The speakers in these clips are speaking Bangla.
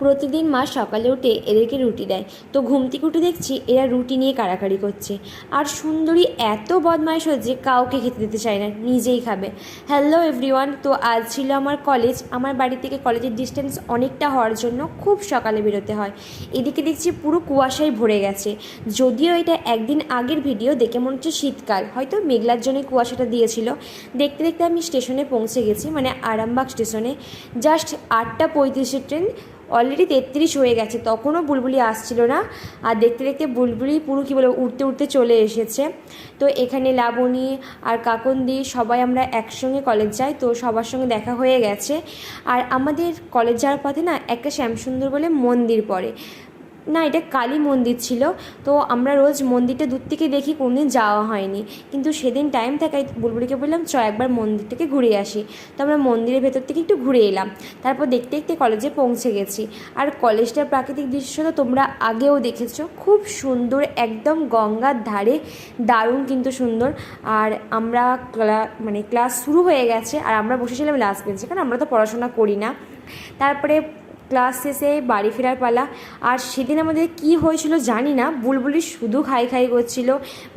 প্রতিদিন মা সকালে উঠে এদেরকে রুটি দেয়। তো ঘুম থেকে উঠে দেখছি এরা রুটি নিয়ে কাড়াকাড়ি করছে। আর সুন্দরী এত বদমাইশ হচ্ছে, কাউকে খেতে দিতে চায় না, নিজেই খাবে। হ্যালো এভরিওয়ান, তো আজ ছিল আমার কলেজ। আমার বাড়ি থেকে কলেজের ডিস্টেন্স অনেকটা হওয়ার জন্য খুব সকালে বেরোতে হয়। এদিকে দেখছি পুরো কুয়াশায় ভরে গেছে। যদিও এটা একদিন আগের ভিডিও, দেখে মনে হচ্ছে শীতকাল, হয়তো মেঘলার জন্য কুয়াশাটা দিয়েছিল। দেখতে দেখতে আমি স্টেশনে পৌঁছে গেছি, মানে আরামবাগ স্টেশনে। জাস্ট 8:35 ট্রেন, অলরেডি 33 হয়ে গেছে, তখনও বুলবুলি আসছিল না। আর দেখতে দেখতে বুলবুলি পুরো কী বলে উঠতে উঠতে চলে এসেছে। তো এখানে লাবণী আর কাকন্দি সবাই আমরা একসঙ্গে কলেজ যাই, তো সবার সঙ্গে দেখা হয়ে গেছে। আর আমাদের কলেজ যাওয়ার পথে না একটা শ্যামসুন্দর বলে মন্দির পড়ে, না এটা কালী মন্দির ছিল। তো আমরা রোজ মন্দিরটা দূর থেকে দেখি, কোনোদিন যাওয়া হয়নি। কিন্তু সেদিন টাইম থাকায় বুলবুলিকে বললাম চ একবার মন্দিরটাকে ঘুরে আসি। তো আমরা মন্দিরের ভেতর থেকে একটু ঘুরে এলাম, তারপর দেখতে দেখতে কলেজে পৌঁছে গেছি। আর কলেজটার প্রাকৃতিক দৃশ্য তো তোমরা আগেও দেখেছো, খুব সুন্দর, একদম গঙ্গার ধারে, দারুণ কিন্তু সুন্দর। আর আমরা ক্লাস শুরু হয়ে গেছে, আর আমরা বসেছিলাম লাস্ট বেঞ্চে, কারণ আমরা তো পড়াশোনা করি না। তারপরে ক্লাস শেষে বাড়ি ফেরার পালা। আর সেদিন আমাদের কি হয়েছিল জানি না, বুলবুলি শুধু খাই খাই করছিল।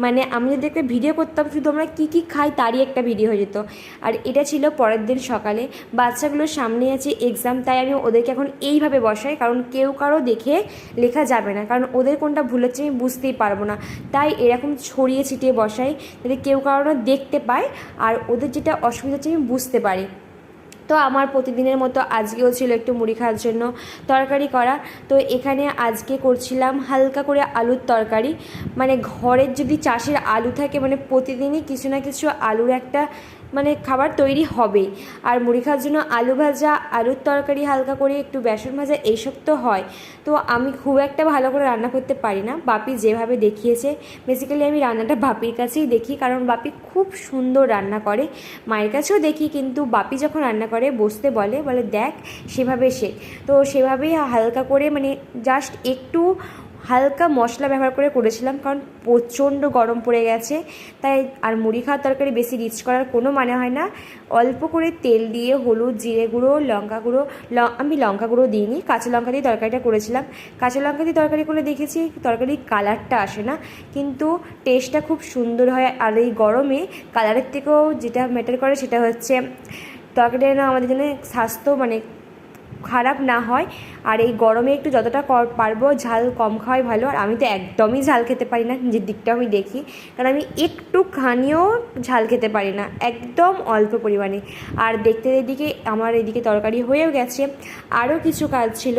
মানে আমি যদি একটা ভিডিও করতাম শুধু আমরা কী কী খাই তারই একটা ভিডিও হয়ে যেত। আর এটা ছিল পরের দিন সকালে, বাচ্চাগুলোর সামনে আছে এক্সাম, তাই আমি ওদেরকে এখন এইভাবে বসাই, কারণ কেউ কারো দেখে লেখা যাবে না, কারণ ওদের কোনটা ভুল হচ্ছে আমি বুঝতেই পারবো না। তাই এরকম ছড়িয়ে ছিটিয়ে বসাই, যাতে কেউ কারো দেখতে পায় আর ওদের যেটা অসুবিধা হচ্ছে আমি বুঝতে পারি। তো আমার প্রতিদিনের মতো আজকেও ছিল একটু মুড়ি খাওয়ার জন্য তরকারি করা। তো এখানে আজকে করছিলাম হালকা করে আলুর তরকারি। মানে ঘরের যদি চাষের আলু থাকে, মানে প্রতিদিনই কিছু না কিছু আলুর একটা খাবার তৈরি হবেই। আর মুড়ি খাওয়ার জন্য আলু ভাজা, আলুর তরকারি, হালকা করে একটু বেসন ভাজা, এইসব তো হয়। তো আমি খুব একটা ভালো করে রান্না করতে পারি না, বাপি যেভাবে দেখিয়েছে। বেসিক্যালি আমি রান্নাটা বাপির কাছেই দেখি, কারণ বাপি খুব সুন্দর রান্না করে। মায়ের কাছেও দেখি, কিন্তু বাপি যখন রান্না করে বসতে বলে দেখ সেভাবে শেখ। তো সেভাবেই হালকা করে জাস্ট একটু হালকা মশলা ব্যবহার করে করেছিলাম, কারণ প্রচণ্ড গরম পড়ে গেছে তাই। আর মুড়ি খাওয়ার তরকারি বেশি রিচ করার কোনো মানে হয় না। অল্প করে তেল দিয়ে হলুদ, জিরে গুঁড়ো, লঙ্কা গুঁড়ো, আমি লঙ্কা গুঁড়ো দিইনি, কাঁচা লঙ্কা দিয়ে তরকারিটা করেছিলাম। কাঁচা লঙ্কা দিয়ে তরকারি করে দেখেছি তরকারির কালারটা আসে না, কিন্তু টেস্টটা খুব সুন্দর হয়। আর এই গরমে কালারের থেকেও যেটা ম্যাটার করে সেটা হচ্ছে তরকারিটা যেন আমাদের জন্য স্বাস্থ্য খারাপ না হয়। আর এই গরমে একটু যতটা পারবো ঝাল কম খাওয়াই ভালো। আর আমি তো একদমই ঝাল খেতে পারি না, নিজের দিকটা আমি দেখি, কারণ আমি একটুখানিও ঝাল খেতে পারি না, একদম অল্প পরিমাণে। আর দেখতে এদিকে আমার এদিকে তরকারি হয়েও গেছে, আরও কিছু কাজ ছিল।